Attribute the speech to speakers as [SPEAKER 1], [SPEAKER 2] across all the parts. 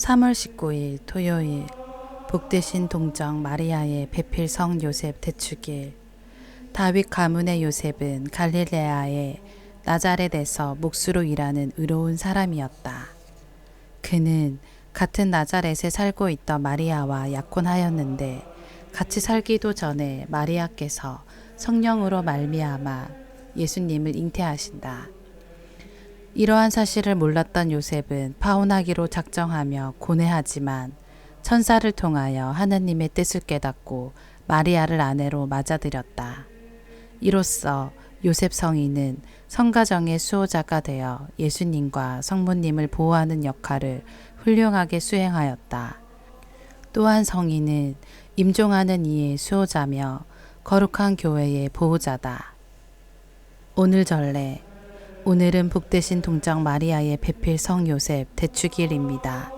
[SPEAKER 1] 3월 19일 토요일 복되신 동정 마리아의 배필성 요셉 대축일. 다윗 가문의 요셉은 갈릴레아의 나자렛에서 목수로 일하는 의로운 사람이었다. 그는 같은 나자렛에 살고 있던 마리아와 약혼하였는데 같이 살기도 전에 마리아께서 성령으로 말미암아 예수님을 잉태하신다. 이러한 사실을 몰랐던 요셉은 파혼하기로 작정하며 고뇌하지만 천사를 통하여 하나님의 뜻을 깨닫고 마리아를 아내로 맞아들였다. 이로써 요셉 성인은 성가정의 수호자가 되어 예수님과 성모님을 보호하는 역할을 훌륭하게 수행하였다. 또한 성인은 임종하는 이의 수호자며 거룩한 교회의 보호자다. 오늘 전례. 오늘은 복되신 동정 마리아의 배필 성 요셉 대축일입니다.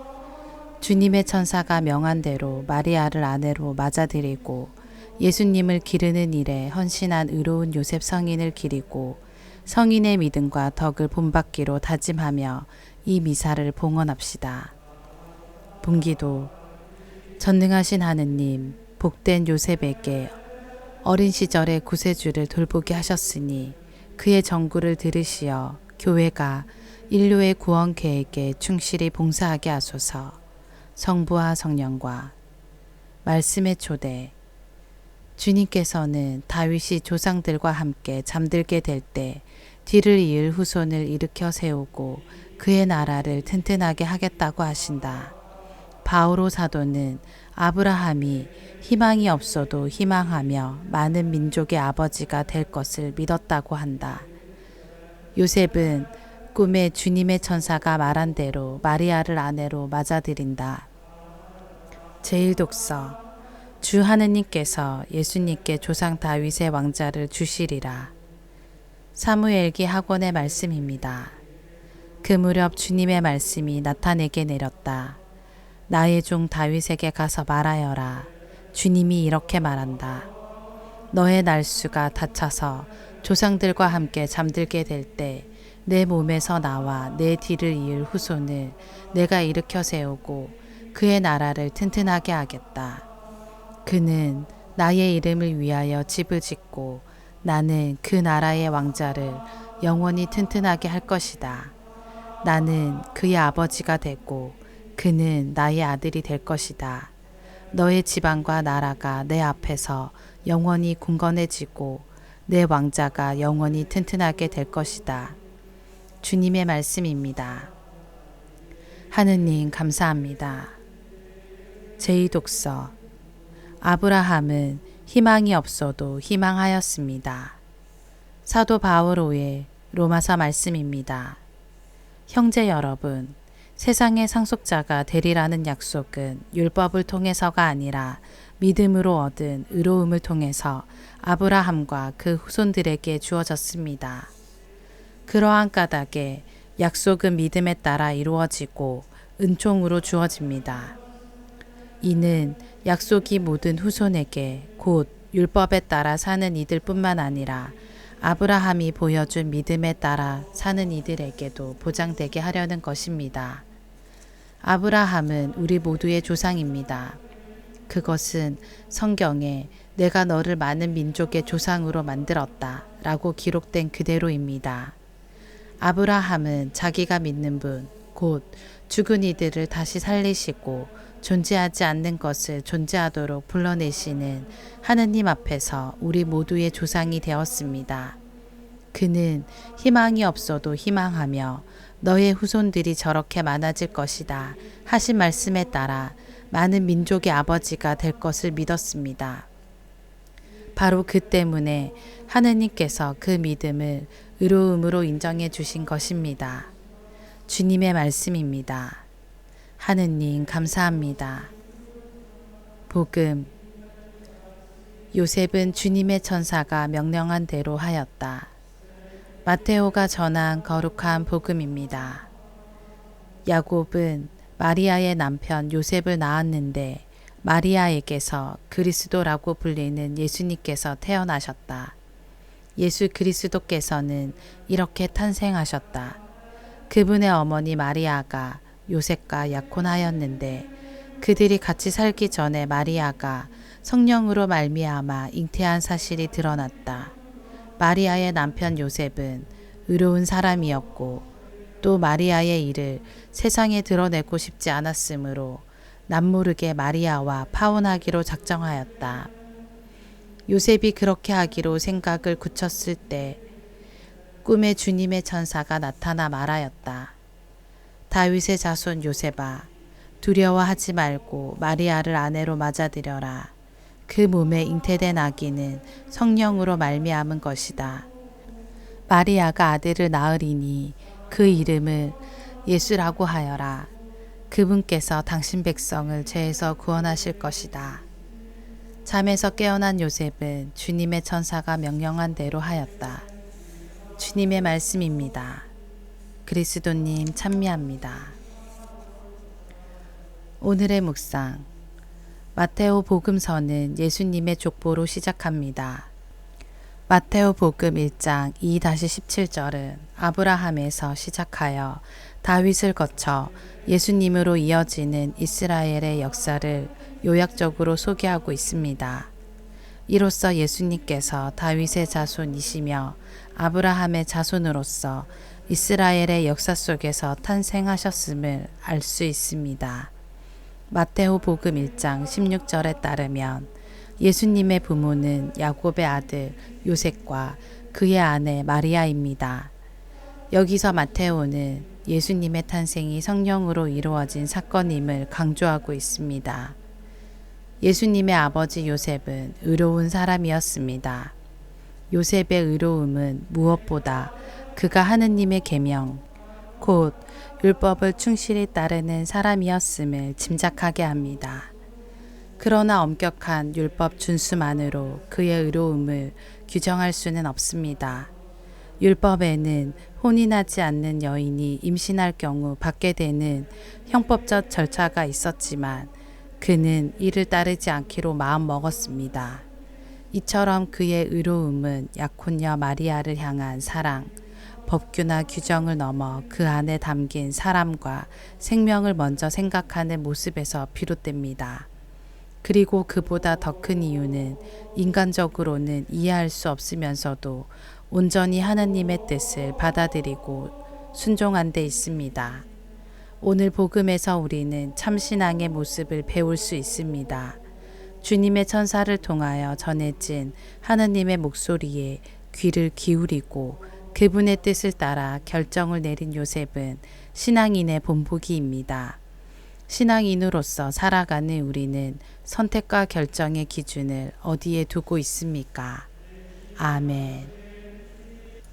[SPEAKER 1] 주님의 천사가 명한 대로 마리아를 아내로 맞아들이고 예수님을 기르는 일에 헌신한 의로운 요셉 성인을 기리고 성인의 믿음과 덕을 본받기로 다짐하며 이 미사를 봉헌합시다. 분기도. 전능하신 하느님, 복된 요셉에게 어린 시절의 구세주를 돌보게 하셨으니 그의 전구를 들으시어 교회가 인류의 구원 계획에 충실히 봉사하게 하소서. 성부와 성령과 말씀의 초대. 주님께서는 다윗이 조상들과 함께 잠들게 될 때 뒤를 이을 후손을 일으켜 세우고 그의 나라를 튼튼하게 하겠다고 하신다. 바오로 사도는 아브라함이 희망이 없어도 희망하며 많은 민족의 아버지가 될 것을 믿었다고 한다. 요셉은 꿈에 주님의 천사가 말한 대로 마리아를 아내로 맞아들인다. 제1독서. 주 하느님께서 예수님께 조상 다윗의 왕자를 주시리라. 사무엘기 학원의 말씀입니다. 그 무렵 주님의 말씀이 나타내게 내렸다. 나의 종 다윗에게 가서 말하여라. 주님이 이렇게 말한다. 너의 날수가 닫혀서 조상들과 함께 잠들게 될 때 내 몸에서 나와 내 뒤를 이을 후손을 내가 일으켜 세우고 그의 나라를 튼튼하게 하겠다. 그는 나의 이름을 위하여 집을 짓고 나는 그 나라의 왕자를 영원히 튼튼하게 할 것이다. 나는 그의 아버지가 되고 그는 나의 아들이 될 것이다. 너의 지방과 나라가 내 앞에서 영원히 굳건해지고 내 왕자가 영원히 튼튼하게 될 것이다. 주님의 말씀입니다. 하느님 감사합니다. 제2독서. 아브라함은 희망이 없어도 희망하였습니다. 사도 바오로의 로마서 말씀입니다. 형제 여러분, 세상의 상속자가 되리라는 약속은 율법을 통해서가 아니라 믿음으로 얻은 의로움을 통해서 아브라함과 그 후손들에게 주어졌습니다. 그러한 까닭에 약속은 믿음에 따라 이루어지고 은총으로 주어집니다. 이는 약속이 모든 후손에게 곧 율법에 따라 사는 이들뿐만 아니라 아브라함이 보여준 믿음에 따라 사는 이들에게도 보장되게 하려는 것입니다. 아브라함은 우리 모두의 조상입니다. 그것은 성경에 내가 너를 많은 민족의 조상으로 만들었다 라고 기록된 그대로입니다. 아브라함은 자기가 믿는 분, 곧 죽은 이들을 다시 살리시고 존재하지 않는 것을 존재하도록 불러내시는 하느님 앞에서 우리 모두의 조상이 되었습니다. 그는 희망이 없어도 희망하며 너의 후손들이 저렇게 많아질 것이다 하신 말씀에 따라 많은 민족의 아버지가 될 것을 믿었습니다. 바로 그 때문에 하느님께서 그 믿음을 의로움으로 인정해 주신 것입니다. 주님의 말씀입니다. 하느님 감사합니다. 복음. 요셉은 주님의 천사가 명령한 대로 하였다. 마테오가 전한 거룩한 복음입니다. 야곱은 마리아의 남편 요셉을 낳았는데 마리아에게서 그리스도라고 불리는 예수님께서 태어나셨다. 예수 그리스도께서는 이렇게 탄생하셨다. 그분의 어머니 마리아가 요셉과 약혼하였는데 그들이 같이 살기 전에 마리아가 성령으로 말미암아 잉태한 사실이 드러났다. 마리아의 남편 요셉은 의로운 사람이었고 또 마리아의 일을 세상에 드러내고 싶지 않았으므로 남모르게 마리아와 파혼하기로 작정하였다. 요셉이 그렇게 하기로 생각을 굳혔을 때 꿈에 주님의 천사가 나타나 말하였다. 다윗의 자손 요셉아, 두려워하지 말고 마리아를 아내로 맞아들여라. 그 몸에 잉태된 아기는 성령으로 말미암은 것이다. 마리아가 아들을 낳으리니 그 이름을 예수라고 하여라. 그분께서 당신 백성을 죄에서 구원하실 것이다. 잠에서 깨어난 요셉은 주님의 천사가 명령한 대로 하였다. 주님의 말씀입니다. 그리스도님 찬미합니다. 오늘의 묵상. 마테오 복음서는 예수님의 족보로 시작합니다. 마테오 복음 1장 2-17절은 아브라함에서 시작하여 다윗을 거쳐 예수님으로 이어지는 이스라엘의 역사를 요약적으로 소개하고 있습니다. 이로써 예수님께서 다윗의 자손이시며 아브라함의 자손으로서 이스라엘의 역사 속에서 탄생하셨음을 알 수 있습니다. 마테오 복음 1장 16절에 따르면 예수님의 부모는 야곱의 아들 요셉과 그의 아내 마리아입니다. 여기서 마테오는 예수님의 탄생이 성령으로 이루어진 사건임을 강조하고 있습니다. 예수님의 아버지 요셉은 의로운 사람이었습니다. 요셉의 의로움은 무엇보다 그가 하느님의 계명, 곧 율법을 충실히 따르는 사람이었음을 짐작하게 합니다. 그러나 엄격한 율법 준수만으로 그의 의로움을 규정할 수는 없습니다. 율법에는 혼인하지 않는 여인이 임신할 경우 받게 되는 형법적 절차가 있었지만 그는 이를 따르지 않기로 마음먹었습니다. 이처럼 그의 의로움은 약혼녀 마리아를 향한 사랑, 법규나 규정을 넘어 그 안에 담긴 사람과 생명을 먼저 생각하는 모습에서 비롯됩니다. 그리고 그보다 더 큰 이유는 인간적으로는 이해할 수 없으면서도 온전히 하나님의 뜻을 받아들이고 순종한 데 있습니다. 오늘 복음에서 우리는 참신앙의 모습을 배울 수 있습니다. 주님의 천사를 통하여 전해진 하나님의 목소리에 귀를 기울이고 그분의 뜻을 따라 결정을 내린 요셉은 신앙인의 본보기입니다. 신앙인으로서 살아가는 우리는 선택과 결정의 기준을 어디에 두고 있습니까? 아멘.